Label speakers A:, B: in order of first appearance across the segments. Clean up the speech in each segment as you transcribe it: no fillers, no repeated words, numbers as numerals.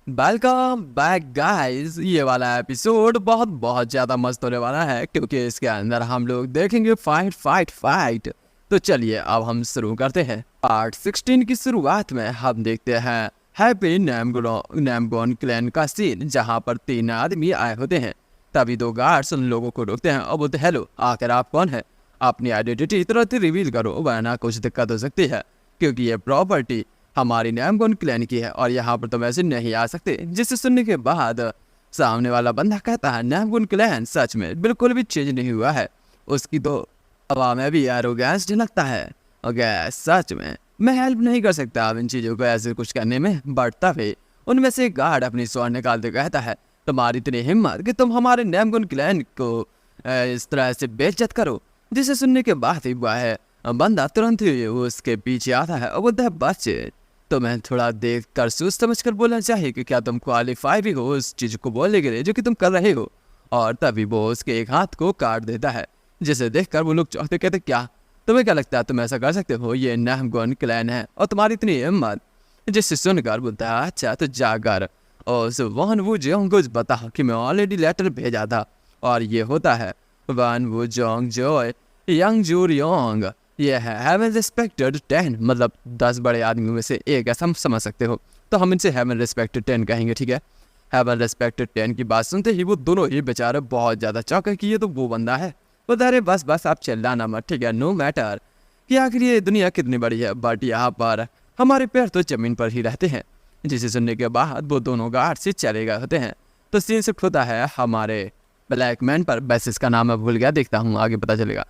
A: Welcome back guys. ये वाला episode बहुत बहुत ज़्यादा मस्त होने वाला है क्योंकि इसके अंदर हम लोग देखेंगे फाइट फाइट फाइट। तो चलिए अब हम शुरू करते हैं। पार्ट 16 की शुरुआत में हम देखते हैं हैप्पी नैमगोन क्लैन का सीन, जहां पर 3 आदमी आए होते हैं। तभी 2 गार्ड्स उन लोगों को रोकते हैं और बोलते हैं, हेलो, आखिर आप कौन है? अपनी आइडेंटिटी तुरंत रिवील करो वरना कुछ दिक्कत हो सकती है, क्योंकि ये प्रॉपर्टी हमारी नैमगोन क्लैन की है और यहाँ पर तुम ऐसे नहीं आ सकते। जिसे सुनने के बाद सामने वाला बंदा कहता है, नैमगोन क्लैन सच में बिल्कुल भी चेंज नहीं हुआ है। उसकी तो हवा में भी एरोगेंस झलकता है। ओके, सच में मैं हेल्प नहीं कर सकता अब इन चीज़ों को ऐसे कुछ करने में। बट तभी उनमें से एक गार्ड अपनी स्वॉर्ड निकालते कहता है, तुम्हारी इतनी हिम्मत कि तुम हमारे नैमगोन क्लैन को इस तरह से बेइज्जत करो। जिसे सुनने के बाद ही वह बंदा तुरंत ही उसके पीछे आता है और बोलता है, बच्चे तुम्हें थोड़ा देख कर सोच समझ कर बोलना चाहिए कि क्या तुम क्वालिफाई भी हो उस चीज को बोलने के लिए जो कि तुम कर रहे हो। और तभी वो उसके एक हाथ को काट देता है, जिसे देखकर वो लोग चौंकते कहते, क्या तुम्हें क्या लगता है तुम ऐसा कर सकते हो? ये नैमगोन क्लैन है और तुम्हारी इतनी हिम्मत। जिससे सुनकर बोलता है, अच्छा तो जाकर और वन वो जोंग को बता कि मैं ऑलरेडी लेटर भेजा था। और ये होता है वन वो जोंग जो यंग जूर योंग। ये है हैवन रिस्पेक्टेड 10, मतलब 10 बड़े आदमियों में से एक, ऐसा हम समझ सकते हो। तो हम इनसे हैवन रिस्पेक्टेड 10 कहेंगे, ठीक है। हैवन रिस्पेक्टेड 10 की बात सुनते ही वो दोनों ही बेचारे बहुत ज़्यादा चौंके कि ये तो वो बंदा है। बोलता, अरे बस बस आप चिल्लाना मत, ठीक है, नो मैटर कि आखिर ये दुनिया कितनी बड़ी है, बट यहाँ पर हमारे पैर तो जमीन पर ही रहते हैं। जिसे सुनने के बाद वो दोनों गार्ड से चले गए होते हैं। तो सीन शिफ्ट होता है हमारे ब्लैक मैन पर। बस इसका नाम मैं भूल गया, देखता हूँ आगे पता चलेगा।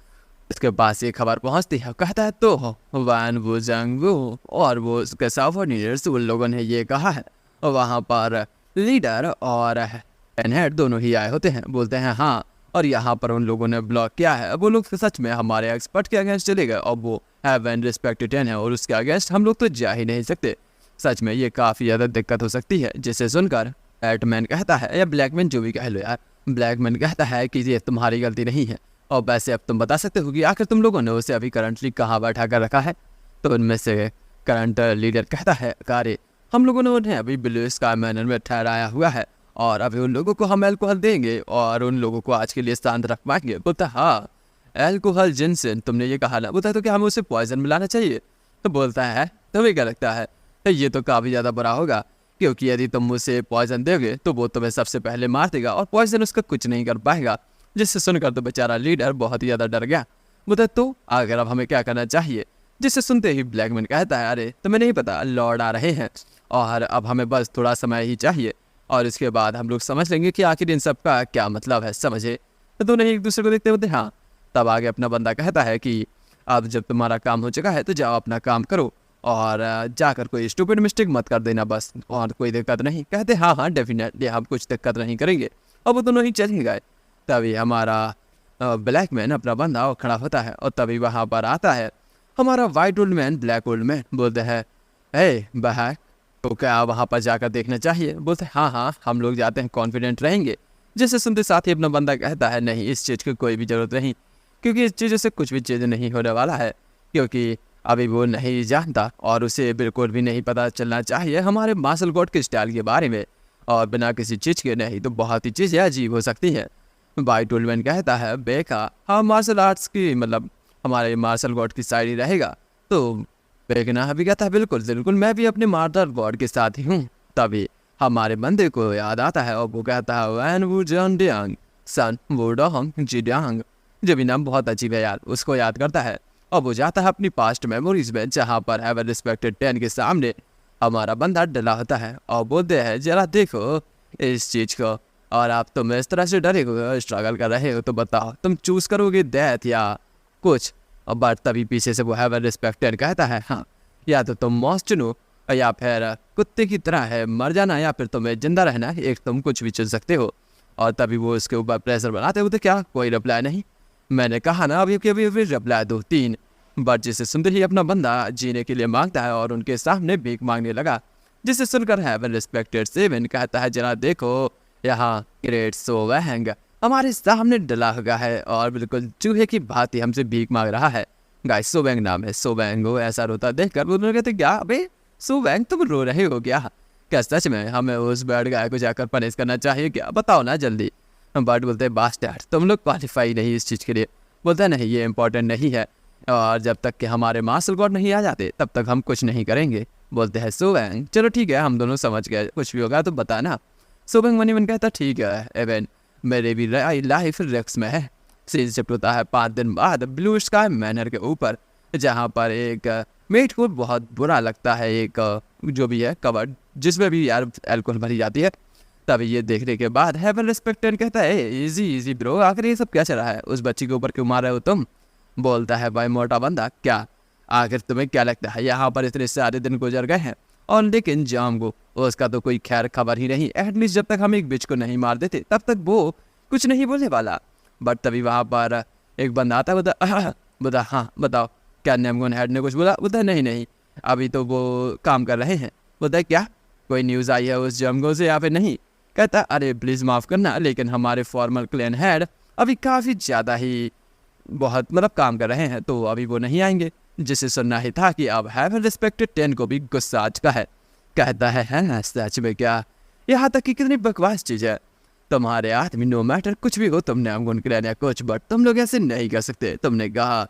A: उसके पास ये खबर पहुंचती है, कहता है तो वान वो जंग वो और वो उसके सबऑर्डिनेट्स उन लोगों ने ये कहा है। वहाँ पर लीडर और हेड दोनों ही आए होते हैं। बोलते हैं हाँ, और यहाँ पर उन लोगों ने ब्लॉक किया है। वो लोग सच में हमारे एक्सपर्ट के अगेंस्ट चले गए और वो हैवन रिस्पेक्टेड 10 है और उसके अगेंस्ट हम लोग तो जा ही नहीं सकते। सच में ये काफ़ी ज़्यादा दिक्कत हो सकती है। जिसे सुनकर बैटमैन कहता है, या ब्लैकमैन जो भी कह लो यार, ब्लैकमैन कहता है कि ये तुम्हारी गलती नहीं है। और वैसे अब तुम बता सकते हो कि आखिर तुम लोगों ने उसे अभी करंटली कहाँ बैठा कर रखा है? तो उनमें से करंट लीडर कहता है, अरे हम लोगों ने उन्हें अभी ब्लू स्काई मैनर में ठहराया हुआ है और अभी उन लोगों को हम एल्कोहल देंगे और उन लोगों को आज के लिए शांत रख पाएंगे। बोलता, हाँ एल्कोहल जिनसे तुमने ये कहा ना। बोलता, तो क्या हमें उसे पॉइजन मिलाना चाहिए? तो बोलता है, तुम्हें क्या लगता है ये तो काफ़ी ज़्यादा बुरा होगा, क्योंकि यदि तुम उसे पॉइजन दोगे तो वो तुम्हें सबसे पहले मार देगा और पॉइजन उसका कुछ नहीं कर पाएगा। जिससे सुनकर तो बेचारा लीडर बहुत ही ज़्यादा डर गया। बोलता, तो आखिर अब हमें क्या करना चाहिए? जिससे सुनते ही ब्लैकमैन कहता है, अरे तुम्हें नहीं पता, लॉर्ड आ रहे हैं और अब हमें बस थोड़ा समय ही चाहिए और इसके बाद हम लोग समझ लेंगे कि आखिर इन सब का क्या मतलब है, समझे? तो दोनों ही एक दूसरे को देखते होते हाँ। तब आगे अपना बंदा कहता है कि अब जब तुम्हारा काम हो चुका है तो जाओ अपना काम करो और जाकर कोई स्टूपिड मिस्टेक मत कर देना बस, और कोई दिक्कत नहीं। कहते हाँ हाँ डेफिनेटली हम कुछ दिक्कत नहीं करेंगे। और वो दोनों ही चले गए। तभी हमारा ब्लैकमैन अपना बंदा खड़ा होता है और तभी वहाँ पर आता है हमारा white old man, black old man. बोलते हैं, हे बहक, तो क्या वहाँ पर जाकर देखना चाहिए? बोलते हैं हाँ हाँ हम लोग जाते हैं, कॉन्फिडेंट रहेंगे। जिसे सुनते साथ ही अपना बंदा कहता है, नहीं इस चीज़ की कोई भी ज़रूरत नहीं, क्योंकि इस चीज़ों से कुछ भी चीज़ नहीं होने वाला है, क्योंकि अभी वो नहीं जानता और उसे बिल्कुल भी नहीं पता चलना चाहिए हमारे मार्शल गॉड के स्टाइल के बारे में। और बिना किसी चीज़ के नहीं तो बहुत ही चीज़ें अजीब हो सकती हैं। वाइट ओल्ड मैन कहता है, बेका हाँ मार्शल आर्ट्स की, मतलब हमारे मार्शल गॉड की साइड ही रहेगा। तो बेकना भी कहता है, बिल्कुल बिल्कुल मैं भी अपने मार्शल गॉड के साथ ही हूँ। तभी हमारे बंदे को याद आता है और वो कहता है, वैन वू जन डियांग सन वो डोंग जी डियांग। जो भी नाम बहुत अजीब है यार, उसको याद करता है और वो जाता है अपनी पास्ट मेमोरीज में, जहाँ पर हैवन रिस्पेक्टेड 10 के सामने हमारा बंदा डला होता है और बोलते हैं, जरा देखो इस चीज़ को, और आप तुम इस तरह से डरे हो, स्ट्रगल कर रहे हो, तो बताओ तुम चूज करोगे डेथ या कुछ? और बट तभी पीछे से वो हैवन रिस्पेक्टेड कहता है, हाँ या तो तुम मौत चुनो या फिर कुत्ते की तरह है मर जाना, या फिर तुम्हें जिंदा रहना, एक तुम कुछ भी चुन सकते हो। और तभी वो उसके ऊपर प्रेशर बनाते हो, तो क्या कोई रिप्लाई नहीं? मैंने कहा ना अभी अभी अभी रिप्लाई दो 3। बट जिसे सुनते ही अपना बंदा जीने के लिए मांगता है और उनके सामने भीख मांगने लगा। जिसे सुनकर हैवन रिस्पेक्टेड 7 कहता है, जरा देखो यहाँ ग्रेट सोवैंग हमारे सामने डला हुआ है और बिल्कुल चूहे की भांति हमसे भीख मांग रहा है। गाइस सोवैंग नाम है, सोवैंग। वो ऐसा रोता देखकर वो लोग कहते, क्या अबे सोवैंग तुम रो रहे हो क्या? क्या सच में हमें उस बैड गाय को जाकर पनिश करना चाहिए क्या? बताओ ना जल्दी। बट बोलते हैं बास्टर्ड तुम लोग क्वालिफाई नहीं इस चीज़ के लिए। बोलता है नहीं ये इंपॉर्टेंट नहीं है, और जब तक कि हमारे मार्शल गॉड नहीं आ जाते तब तक हम कुछ नहीं करेंगे। बोलते हैं सोबैंग चलो ठीक है हम दोनों समझ गए, कुछ भी होगा तो बताना। सोबैंग मनी मन कहता ठीक है एवन मेरे भी लाइफ रिस्क में है। सीन शिफ्ट होता है 5 दिन बाद ब्लू स्काई मैनर के ऊपर, जहाँ पर एक मेट को बहुत बुरा लगता है एक जो भी है कवर्ड जिसमें भी यार अल्कोहल भरी जाती है। तभी ये देखने के बाद हैवन रिस्पेक्टेड कहता है इजी इजी ब्रो, आखिर ये सब क्या चल रहा है, उस बच्ची के ऊपर क्यों मार रहे हो तुम? बोलता है भाई मोटा बंदा क्या आखिर तुम्हें क्या लगता है यहाँ पर इतने सारे दिन गुजर गए हैं और लेकिन जाम को उसका तो कोई खैर खबर ही नहीं। एटलीस्ट जब तक हम एक बिच को नहीं मार देते तब तक वो कुछ नहीं बोलने वाला। बट तभी वहाँ पर एक बंदा आता है, बता हाँ बताओ क्या नेमगोन हेड ने कुछ बोला? बोलता नहीं नहीं अभी तो वो काम कर रहे हैं। बोलता है क्या कोई न्यूज़ आई है उस जमगो से या फिर नहीं? कहता अरे प्लीज़ माफ़ करना लेकिन हमारे फॉर्मल क्लैन हेड अभी काफ़ी ज़्यादा ही बहुत मतलब काम कर रहे हैं तो अभी वो नहीं आएंगे। जिसे सुनना ही था कि अब हैवन रिस्पेक्टेड 10 को भी गुस्सा आ चुका है। कहता है सच में क्या? यहाँ तक कि कितनी बकवास चीज़ है, तुम्हारे आदमी नो मैटर कुछ भी हो तुमने हमको क्लैन कुछ, बट तुम लोग ऐसे नहीं कर सकते। तुमने कहा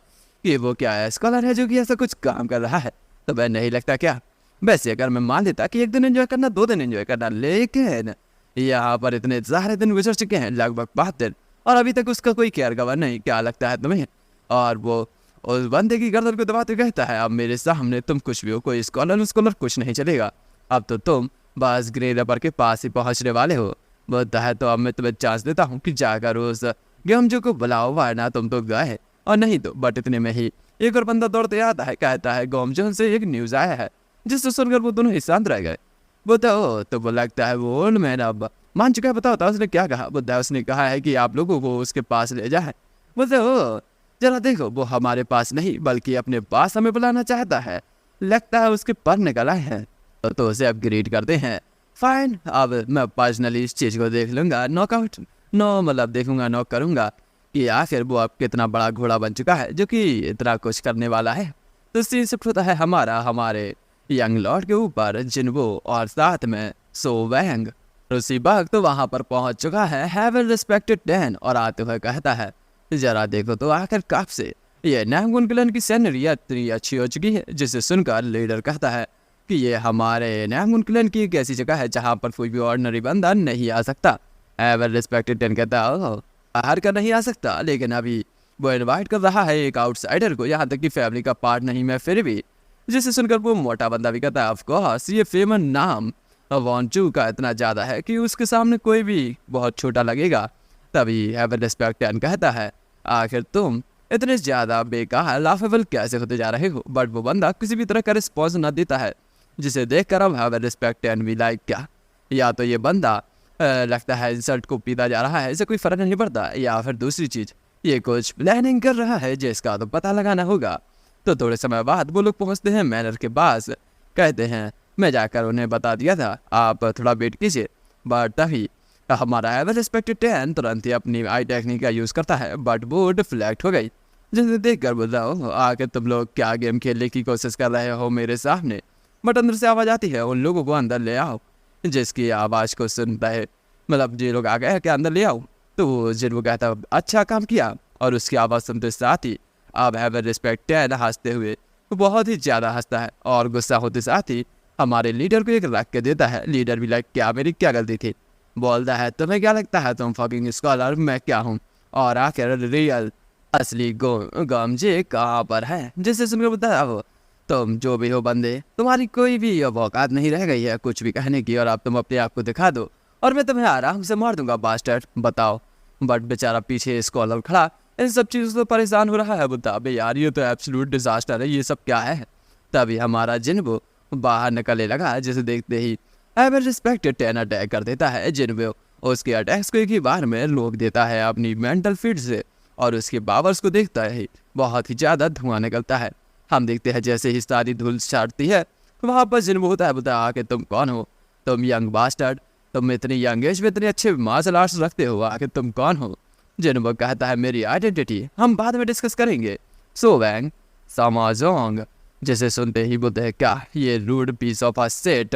A: कि वो क्या है स्कॉलर है जो कि ऐसा कुछ काम कर रहा है, तो वह नहीं लगता क्या? वैसे अगर मैं मान लेता कि 1 दिन एंजॉय करना 2 दिन एंजॉय करना, लेकिन यहाँ पर इतने सारे दिन गुजर चुके हैं लगभग 5 दिन और अभी तक उसका कोई केयर कवर नहीं। क्या लगता है तुम्हें? और वो उस बंदे की गर्दन को दबाते कहता है अब मेरे सामने तुम कुछ भी हो, कोई स्कॉलर कुछ नहीं चलेगा, अब तो तुम बस ग्रे रबर के पास ही पहुँचने वाले हो। बोलता है तो अब मैं तुम्हें चांस देता हूँ कि जाकर उस गमजो को बुलाओ, वरना तुम तो गए और नहीं तो। बट इतने में ही एक और बंदा दौड़ते आता है, कहता है गमजो से एक न्यूज़ आया है, जिससे सुनकर वो दोनों ही शांत रह गए। बोलता हो तो वो लगता है वो ओल्ड मैन अब मान चुका है, बताओ था उसने क्या कहा? बोलता है उसने कहा है कि आप लोगों को उसके पास ले जाए। बोलते हो जरा देखो वो हमारे पास नहीं बल्कि अपने पास हमें बुलाना चाहता है, लगता है उसके पर निकला है तो उसे अपग्रेड करते हैं। फाइन अब मैं पर्सनली इस चीज़ को देख लूँगा, नॉकआउट नो मतलब देखूंगा नॉक करूँगा कि आखिर वो अब कितना बड़ा घोड़ा बन चुका है जो कि इतना कुछ करने वाला है। तो सीन शिफ्ट होता है हमारे यंग लॉर्ड के ऊपर जिनवो और साथ में सोबैंग। उसी वक्त तो वहाँ पर पहुँच चुका है हैवन रिस्पेक्टेड 10 और आते हुए कहता है जरा देखो तो आखिर कब से ये नामगुन क्लैन की सैलरी इतनी अच्छी हो चुकी है। जिसे सुनकर लीडर कहता है कि ये हमारे नामगुन क्लैन की एक ऐसी जगह है जहाँ पर कोई भी ऑर्डिनरी बंदा नहीं आ सकता। हैवन रिस्पेक्टेड 10 कहता है बाहर का नहीं आ सकता, लेकिन अभी वो इनवाइट कर रहा है एक आउटसाइडर को, यहाँ तक कि फैमिली का पार्ट नहीं मैं फिर भी। जिसे सुनकर वो मोटा बंदा भी कहता है ऑफ कोर्स ये फेमस नाम वॉन्चू का इतना ज़्यादा है कि उसके सामने कोई भी बहुत छोटा लगेगा। तभी हैवन रिस्पेक्ट 10 कहता है आखिर तुम इतने ज़्यादा बेकार लाफेबल कैसे होते जा रहे हो? बट वो बंदा किसी भी तरह का रिस्पॉन्स न देता है, जिसे देख कर अब हैवन रिस्पेक्ट 10 भी लाइक क्या या तो ये बंदा लगता है इंसल्ट को पीता जा रहा है, इसे कोई फर्क नहीं पड़ता, या फिर दूसरी चीज़ ये कुछ प्लानिंग कर रहा है जिसका तो पता लगाना होगा। तो थोड़े समय बाद वो लोग पहुँचते हैं मैनर के पास। कहते हैं मैं जाकर उन्हें बता दिया था, आप थोड़ा वेट कीजिए। बट तभी हमारा हैवन रिस्पेक्टेड 10 तुरंत ही अपनी आई टेक्निक का यूज़ करता है, बट वो डिफ्लेक्ट हो गई। जिसे देख कर बोल रहा हो आके तुम लोग क्या गेम खेलने की कोशिश कर रहे हो मेरे सामने? बट अंदर से आवाज़ आती है उन लोगों को अंदर ले आओ। जिसकी आवाज़ को सुनता है मतलब जो लोग आ गए क्या अंदर ले आओ, तो जिन वो कहता अच्छा काम किया, और उसकी आवाज़ सुनते साथ ही अब हैवन रिस्पेक्ट 10 हंसते हुए बहुत ही ज़्यादा हंसता है और गुस्सा होते साथ ही हमारे लीडर को एक रख के देता है। लीडर भी लाइक क्या मेरी क्या गलती थी? बोलता है तुम्हें क्या लगता है तुम फकिंग स्कॉलर मैं क्या हूँ, और आखिर रियल असली गमजे कहाँ पर है? जिससे सुनकर बताया वो तुम जो भी हो बंदे तुम्हारी कोई भी औकात नहीं रह गई है कुछ भी कहने की, और अब तुम अपने आप को दिखा दो और मैं तुम्हें आराम से मार दूंगा बास्टर्ड। बताओ। बट बेचारा पीछे स्कॉलर खड़ा इन सब चीज़ों से परेशान हो रहा है। बोलता अबे यार ये तो एब्सोल्यूट डिजास्टर है, ये सब क्या है? तभी हमारा जिन्वो बाहर निकलने लगा, जिसे देखते ही हैवन रिस्पेक्टेड 10 अटैक कर देता है। जिन्वो उसके अटैक्स को एक ही बार में रोक देता है अपनी मेंटल फील्ड से, और उसके पावर्स को देखता ही बहुत ही ज़्यादा धुआं निकलता है। हम देखते हैं जैसे ही सारी धूल छाटती है वहाँ पर जिन्वो होता है। बोलता आके तुम कौन हो? तुम यंग बास्टर्ड, तुम इतनी यंग एज में इतने अच्छे मार्शल आर्ट्स रखते हो, आखिर तुम कौन हो? जिन्वो कहता है मेरी आइडेंटिटी हम बाद में डिस्कस करेंगे। सोबैंग सामाजोंग। जिसे सुनते ही बोलते हैं क्या ये rude piece of a set,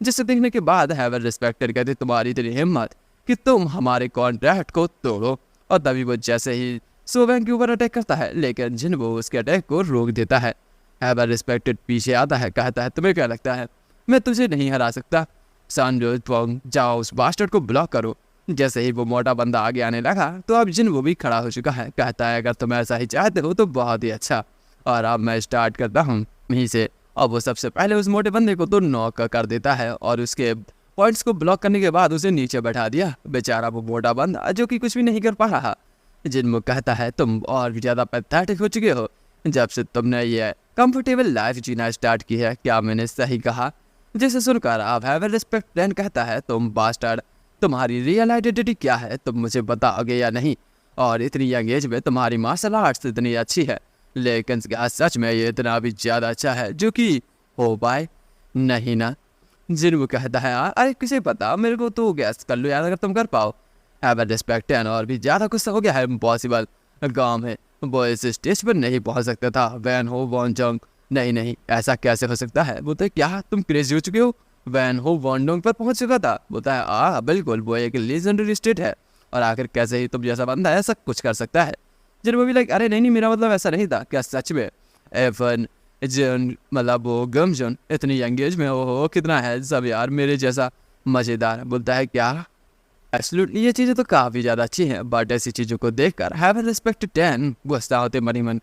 A: जिसे देखने के बाद हैव रिस्पेक्टेड कहते तुम्हारी इतनी हिम्मत कि तुम हमारे कॉन्ट्रैक्ट को तोड़ो। और तभी वो जैसे ही सोवैंग के ऊपर अटैक करता है, लेकिन जिनवो उसके अटैक को रोक देता है। हैवर रिस्पेक्टेड पीछे आता है, कहता है तुम्हें क्या लगता है मैं तुझे नहीं हरा सकता? सान पोंग जाओ उस बास्टर्ड को ब्लॉक करो। जैसे ही वो मोटा बंदा आगे आने लगा तो अब जिनवो भी खड़ा हो चुका है, कहता है अगर तुम ऐसा ही चाहते हो तो बहुत ही अच्छा। और अब मैं स्टार्ट करता हूँ वहीं से। अब वो सबसे पहले उस मोटे बंदे को तो नॉक कर देता है और उसके पॉइंट्स को ब्लॉक करने के बाद उसे नीचे बैठा दिया। बेचारा वो मोटा बंदा जो कि कुछ भी नहीं कर पा रहा। जिनवो कहता है तुम और भी ज़्यादा पैथेटिक हो चुके हो जब से तुमने ये कंफर्टेबल लाइफ जीना स्टार्ट की है। क्या मैंने सही कहा? जिसे सुनकर अब हैव रिस्पेक्ट प्लान कहता है तुम बास्टर्ड, तुम्हारी रियल आइडेंटिटी क्या है तुम मुझे बताओगे या नहीं? और इतनी यंग एज में तुम्हारी मार्शल आर्ट्स इतनी अच्छी है, लेकिन क्या सच में ये इतना भी ज़्यादा अच्छा है जो कि हो पाए? नहीं ना। जिनवो कहता है यार अरे किसे पता, मेरे को तो गैस कर लो यार अगर तुम कर पाओ। हैव रिस्पेक्ट एंड और भी ज़्यादा गुस्सा हो गया है। इम्पॉसिबल, गाँव में वो इस स्टेज पर नहीं पहुंच सकता था। वैन हो वॉन जोंग, नहीं ऐसा कैसे हो सकता है? बोलते क्या तुम क्रेजी हो चुके हो? वैन हो वॉन जोंग पर पहुंच चुका था। बोलता है बिल्कुल वो एक लीजेंडरी स्टेट है और आखिर कैसे ही तुम जैसा बंदा ऐसा कुछ कर सकता है? जिनवो भी लाइक अरे नहीं मेरा मतलब ऐसा नहीं था। क्या सच में एवन जन मतलब वो गम जन इतनी यंग एज में हो कितना है सब यार मेरे जैसा मज़ेदार। बोलता है क्या एब्सोल्युटली ये चीज़ें तो काफ़ी ज़्यादा अच्छी हैं, बट ऐसी चीज़ों को देखकर हैव रिस्पेक्ट 10 गुस्सा होते मनी मन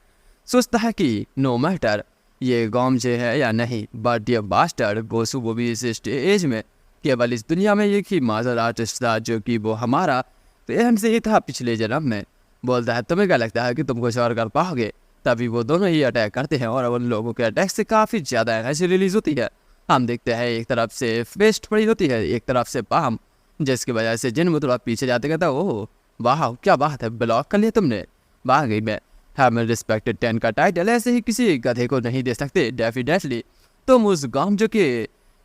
A: सोचता है कि नो मैटर ये गॉमजे है या नहीं, बट ये बास्टर्ड गोसु वो भी इस स्टेज में केवल इस दुनिया में एक ही मार्शल आर्टिस्ट था जो कि वो हमारा पेरेंट से ही था पिछले जन्म में। बोलता है तुम्हें क्या लगता है कि तुम कुछ और कर पाओगे? तभी वो दोनों ही अटैक करते हैं और उन लोगों के अटैक से काफ़ी ज़्यादा एनर्जी रिलीज होती है। हम देखते हैं एक तरफ से फेस्ट पड़ी होती है, एक तरफ से पाम, जिसकी वजह से जिनवो थोड़ा पीछे जाते कहता ओह वाह क्या बात है, ब्लॉक कर लिया तुमने। वाह गई मैं हैव रिस्पेक्टेड 10 का टाइटल ऐसे ही किसी गधे को नहीं दे सकते। डेफिनेटली तुम उस गांव जो के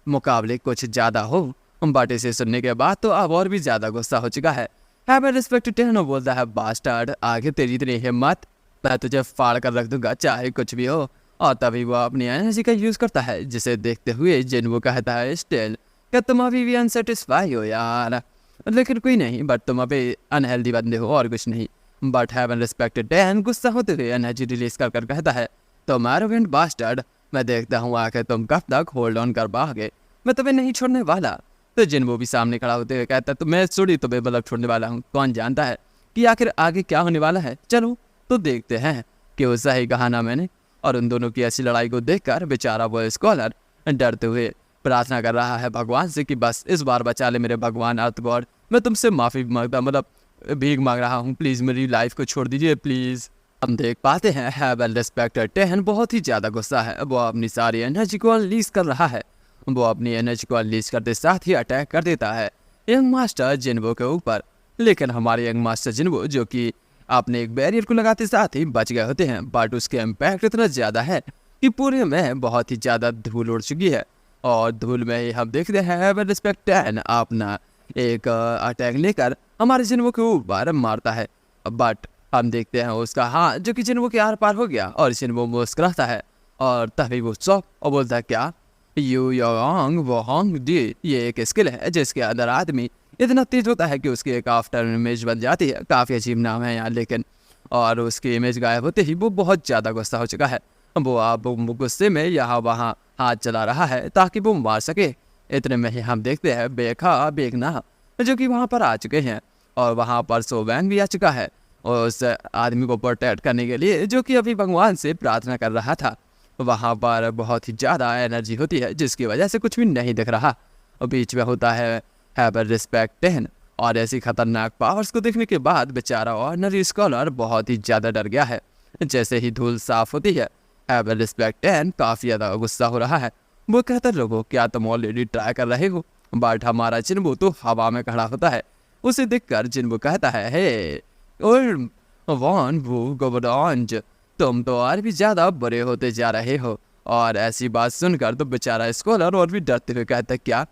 A: मुकाबले कुछ ज़्यादा हो। बट इसे सुनने के बाद तो अब और भी ज़्यादा गुस्सा हो चुका है। हैव रिस्पेक्टेड 10 बोलता है बास्टर्ड आगे तेरी इतनी हिम्मत, मैं तुझे फाड़ कर रख दूंगा चाहे कुछ भी हो। और तभी वो अपनी एनर्जी का यूज़ करता है, जिसे देखते हुए जिनवो कहता है स्टिल क्या तुम अभी भी अनसेटिस्फाई हो यार? लेकिन कोई नहीं, बट तुम अभी अनहेल्दी बंदे हो और कुछ नहीं। बट हैवन रिस्पेक्टेड 10 गुस्सा होते हुए एनर्जी रिलीज कर कहता है तुम एरोगेंट बास्टर्ड, मैं देखता हूँ आखिर तुम कब तक होल्ड ऑन कर पाओगे, मैं तुम्हें नहीं छोड़ने वाला। तो जिनवो भी सामने खड़ा होते हुए कहता है तो मैं थोड़ी तुम्हें मतलब छोड़ने वाला हूँ, कौन जानता है कि आखिर आगे क्या होने वाला है। चलो तो देखते हैं कि वो सही कहा ना मैंने। और उन दोनों की ऐसी लड़ाई को देखकर बेचारा वो स्कॉलर डरते हुए प्रार्थना कर रहा है भगवान से कि बस इस बार बचा ले मेरे भगवान अर्थ गॉड, मैं तुमसे माफ़ी मांगता मतलब भीख मांग रहा हूँ, प्लीज़ मेरी लाइफ को छोड़ दीजिए प्लीज़। हम देख पाते हैं हैव रिस्पेक्टेड 10 बहुत ही ज़्यादा गुस्सा है। वो अपनी सारी एनर्जी को अनलीज कर रहा है। वो अपनी एनर्जी को अनलीज करते साथ ही अटैक कर देता है यंग मास्टर जिनवो के ऊपर। लेकिन हमारे यंग मास्टर जिनवो जो कि अपने एक बैरियर को लगाते साथ ही बच गए होते हैं, बट उसके इम्पैक्ट इतना ज़्यादा है कि पूरे में बहुत ही ज़्यादा धूल उड़ चुकी है। और धूल में ही हम देखते हैं रिस्पेक्ट 10 अपना एक अटैक लेकर हमारे जिनवो के ऊपर मारता है। बट हम देखते हैं उसका हाथ जो कि जिनवो के आर पार हो गया और जिनवो मुस्कुराता है और तभी वो शॉक और बोलता है क्या यू योंग वो होंग डी, ये एक स्किल है जिसके अंदर आदमी इतना तेज होता है कि उसकी एक आफ्टर इमेज बन जाती है। काफ़ी अजीब नाम है यार लेकिन, और उसकी इमेज गायब होते ही वो बहुत ज़्यादा गुस्सा हो चुका है। वो अब गुस्से में यहाँ वहाँ हाथ चला रहा है ताकि वो मार सके। इतने में ही हम देखते हैं बेखा बेगना जो कि वहाँ पर आ चुके हैं और वहाँ पर सोवैंग भी आ चुका है और उस आदमी को प्रोटेक्ट करने के लिए जो कि अभी भगवान से प्रार्थना कर रहा था। वहाँ पर बहुत ही ज़्यादा एनर्जी होती है जिसकी वजह से कुछ भी नहीं दिख रहा और बीच में होता है हैव रिस्पेक्ट 10 और ऐसी खतरनाक पावर्स को देखने के बाद बेचारा ऑर्डिनरी स्कॉलर बहुत ही ज़्यादा डर गया है। जैसे ही धूल साफ होती है हैव रिस्पेक्ट 10 काफ़ी ज़्यादा गुस्सा हो रहा है। वो कहता लोगों क्या तुम ऑलरेडी ट्राई कर रहे हो? बट हमारा जिनवो तो हवा में खड़ा होता है। उसे देखकर जिनवो कहता है हे और वॉन वो गोबरॉन्ज, तुम तो और भी ज़्यादा बड़े होते जा रहे हो। और ऐसी बात सुनकर तो बेचारा स्कॉलर और भी डरते हुए कहता है क्या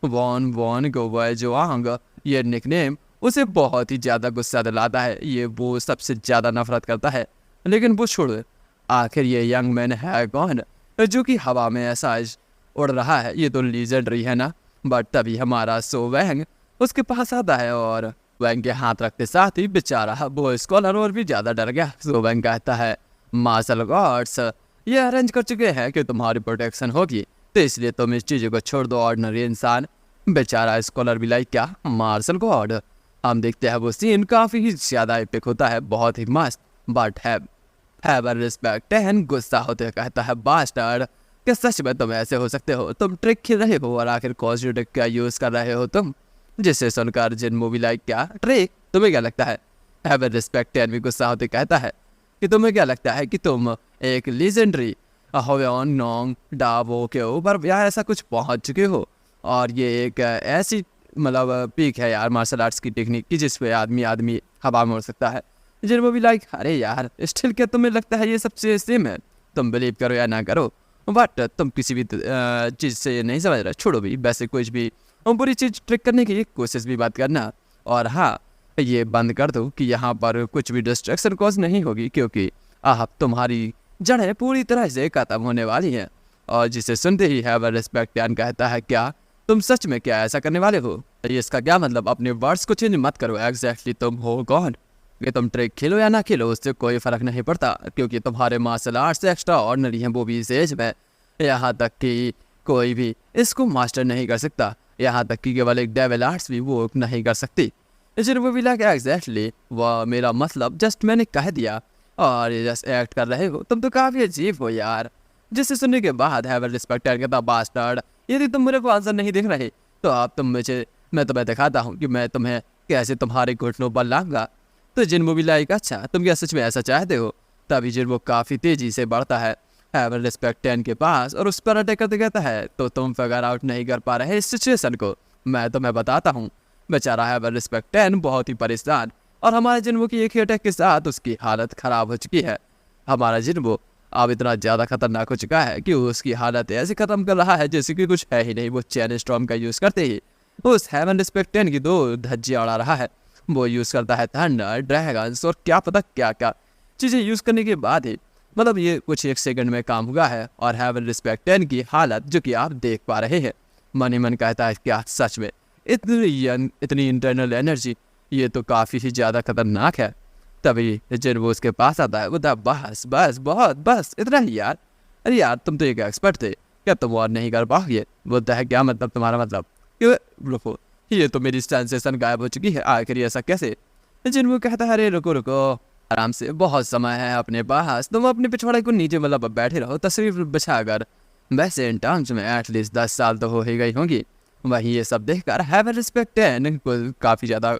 A: वॉन वॉन गोवांग, ये निकनेम उसे बहुत ही ज़्यादा गुस्सा दिलाता है। ये वो सबसे ज़्यादा नफरत करता है। लेकिन वो छोड़, आखिर ये यंग मैन है कौन जो कि हवा में ऐसा उड़ रहा है? ये तो लीजेंडरी है ना। बट तभी हमारा सो वैंग उसके पास आता है और वैंग के हाथ रखते साथ ही बेचारा वो स्कॉलर और भी ज्यादा डर गया। सो वैंग कहता है मार्शल गॉड्स ये अरेंज कर चुके हैं कि तुम्हारी प्रोटेक्शन होगी, तो इसलिए तुम इस चीज़ को छोड़ दो ऑर्डिनरी इंसान। बेचारा स्कॉलर भी लाइक क्या मार्शल गॉड। हम देखते हैं वो सीन काफ़ी ही ज़्यादा एपिक होता है, बहुत ही मस्त। बट हैव रिस्पेक्ट एंड गुस्सा होते कहता है बास्टर्ड कि सच में तुम ऐसे हो सकते हो, तुम ट्रिक खेल रहे हो और आखिर कॉस्मेटिक का यूज़ कर रहे हो तुम। जिसे सुनकर जिन मूवी लाइक क्या ट्रिक, तुम्हें क्या लगता है? हैव रिस्पेक्ट एंड भी गुस्सा होते कहता है कि तुम्हें क्या लगता है कि तुम एक लीजेंडरी हवेन नोंग डावो के ऊपर या ऐसा कुछ पहुंच चुके हो, और ये एक ऐसी मतलब पीक है यार मार्शल आर्ट्स की टेक्निक की जिसपे आदमी हवा में उड़ सकता है। जिन वो भी लाइक अरे यार स्टिल क्या तुम्हें लगता है ये सबसे सेम है? तुम बिलीव करो या ना करो, बट तुम किसी भी चीज़ से ये नहीं समझ रहे, छोड़ो भी वैसे कुछ भी बुरी चीज़ ट्रिक करने की कोशिश भी बात करना। और हाँ ये बंद कर दो कि यहाँ पर कुछ भी डिस्ट्रैक्शन कॉज नहीं होगी, क्योंकि आप तुम्हारी जड़ें पूरी तरह से खत्म होने वाली हैं। और जिसे सुनते ही हैव रिस्पेक्ट यान कहता है क्या तुम सच में क्या ऐसा करने वाले हो? ये इसका क्या मतलब? अपने वर्ड्स को चेंज मत करो। एग्जैक्टली तुम हो कौन? कि तुम ट्रिक खेलो या ना खेलो उससे कोई फर्क नहीं पड़ता, क्योंकि तुम्हारे मार्शल आर्ट्स एक्स्ट्रा ऑर्डिनरी हैं, वो भी इस एज में। यहाँ तक कि कोई भी इसको मास्टर नहीं कर सकता, यहाँ तक कि केवल एक डेविल आर्ट्स भी वो नहीं कर सकती। वो भी लगा एग्जैक्टली वह मेरा मतलब जस्ट मैंने कह दिया और ये जस्ट एक्ट कर रहे हो, तुम तो काफ़ी अजीब हो यार। जिसे सुनने के बाद हैव रिस्पेक्ट कहता बास्टर्ड यदि तुम मेरे को आंसर नहीं देख रहे तो आप तुम मुझे मैं तुम्हें दिखाता हूँ कि मैं तुम्हें कैसे तुम्हारे घुटनों पर लाऊंगा। तो जिन मूवी लाइक अच्छा तुम क्या सच में ऐसा चाहते हो? तभी जिन वो काफ़ी तेज़ी से बढ़ता है हैव रिस्पेक्ट 10 के पास और उस पर अटैक करते कहता है तो तुम फिगर आउट नहीं कर पा रहे इस सिचुएशन को, मैं तुम्हें बताता हूँ। बेचारा हैव रिस्पेक्ट 10 बहुत ही परेशान और हमारे जिन्वो की एक ही अटैक के साथ उसकी हालत ख़राब हो चुकी है। हमारा जिन्वो अब इतना ज़्यादा खतरनाक हो चुका है कि उसकी हालत ऐसे ख़त्म कर रहा है जैसे कि कुछ है ही नहीं। वो चैन स्टॉर्म का यूज़ करते ही उस हैवन रिस्पेक्ट 10 की 2 धज्जियाँ उड़ा रहा है। वो यूज़ करता है थंडर ड्रैगन्स और क्या पता क्या क्या चीज़ें यूज़ करने के बाद ही मतलब ये कुछ एक सेकंड में काम हुआ है और हैवन रिस्पेक्ट 10 की हालत जो कि आप देख पा रहे हैं। मन ही मन कहता है क्या सच में इतनी इंटरनल एनर्जी, ये तो काफ़ी ही ज़्यादा खतरनाक है। तभी जब वो उसके पास आता है बोलता बस बस बहुत बस इतना ही यार। अरे यार तुम तो एक एक्सपर्ट थे, क्या तुम और नहीं कर पाओगे? बोलता है क्या मतलब तुम्हारा मतलब? रुको ये तो मेरी ट्रांसलेशन गायब हो चुकी है, आखिर ऐसा कैसे? जिन वो कहता है अरे रुको रुको आराम से, बहुत समय है अपने पास, तुम अपने पिछवाड़े को नीचे मतलब बैठे रहो तस्वीर बिछाकर। वैसे इन टर्म्स में एटलीस्ट 10 साल तो हो ही गई होंगी। वहीं ये सब देखकर हैव रिस्पेक्ट को काफ़ी ज़्यादा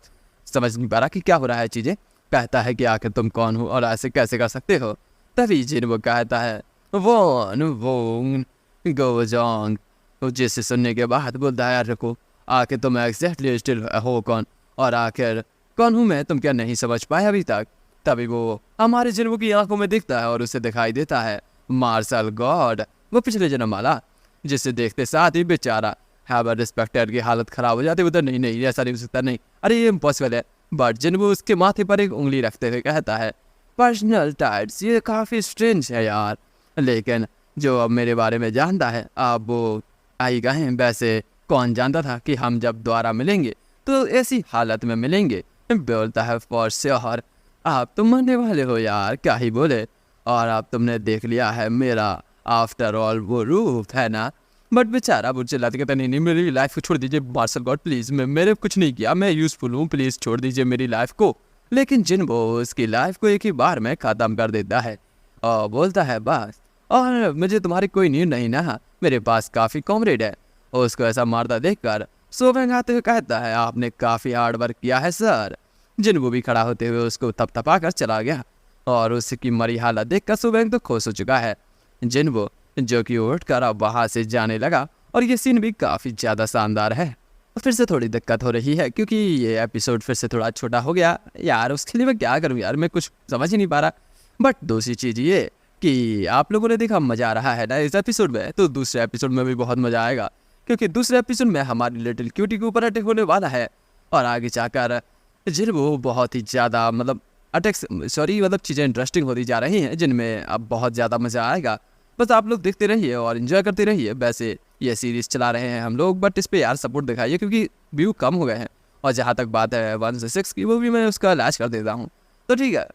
A: समझ नहीं पा रहा कि क्या हो रहा है चीज़ें। कहता है कि आखिर तुम कौन हो और ऐसे कैसे कर सकते हो? तभी जिन वो कहता है वो गोजोंग, जिसे सुनने के बाद बोलता है यार रुको आखिर तुम एग्जैक्टली स्टिल हो कौन और आखिर कौन हूँ मैं, तुम क्या नहीं समझ पाए अभी तक? तभी वो हमारे जिन्वो की आंखों में दिखता है और उसे दिखाई देता है मार्शल गॉड, वो पिछले जन्म वाला। जिसे देखते साथ ही बेचारा हैव रिस्पेक्टेड की हालत खराब हो जाती है। उधर नहीं ऐसा नहीं हो सकता, नहीं अरे ये इम्पॉसिबल है। बट जिन्वो उसके माथे पर एक उंगली रखते हुए कहता है पर्सनल टाइट्स, ये काफ़ी स्ट्रेंज है यार, लेकिन जो अब मेरे बारे में जानता है अब वो आई गए। वैसे कौन जानता था कि हम जब दोबारा मिलेंगे तो ऐसी हालत में मिलेंगे? बोलता है फॉर श्योर आप तो मरने वाले हो यार, क्या ही बोले। और अब तुमने देख लिया है मेरा आफ्टर ऑल वो रूप है ना। बट बेचारा वो चिल्लाते कहता नहीं मेरी लाइफ को छोड़ दीजिए मार्शल गॉड प्लीज़, मैंने कुछ नहीं किया, मैं यूज़फुल हूँ, प्लीज़ छोड़ दीजिए मेरी लाइफ को। लेकिन जिन वो उसकी लाइफ को एक ही बार में ख़त्म कर देता है और बोलता है बस और मुझे तुम्हारी कोई नीड नहीं ना, मेरे पास काफ़ी कॉमरेड है। और उसको ऐसा मारता देखकर सोवेंग आते हुए कहता है आपने काफ़ी हार्ड वर्क किया है सर। जिन वो भी खड़ा होते हुए उसको थपथपा कर चला गया और उसकी मरी हालत देखकर सोवेंग तो खुश हो चुका है। जिन वो जो कि उठकर अब वहाँ से जाने लगा और ये सीन भी काफ़ी ज़्यादा शानदार है। फिर से थोड़ी दिक्कत हो रही है क्योंकि ये एपिसोड फिर से थोड़ा छोटा हो गया यार, उसके लिए मैं क्या करूँ यार, मैं कुछ समझ ही नहीं पा रहा। बट दूसरी चीज़ ये कि आप लोगों ने देखा मज़ा आ रहा है ना इस एपिसोड में, तो दूसरे एपिसोड में भी बहुत मज़ा आएगा क्योंकि दूसरे एपिसोड में हमारी लिटिल क्यूटी के ऊपर अटैक होने वाला है और आगे जाकर जिन वो बहुत ही ज़्यादा मतलब मतलब चीज़ें इंटरेस्टिंग होती जा रही हैं जिनमें अब बहुत ज़्यादा मज़ा आएगा। बस आप लोग देखते रहिए और इन्जॉय करते रहिए। वैसे ये सीरीज़ चला रहे हैं हम लोग, बट इस पे यार सपोर्ट दिखाइए क्योंकि व्यू कम हो गए हैं। और जहाँ तक बात है 1 से 6 की, वो भी मैं उसका इलाज कर देता हूँ। तो ठीक है,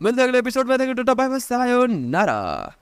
A: मिलते हैं अगले एपिसोड में। सायोनारा।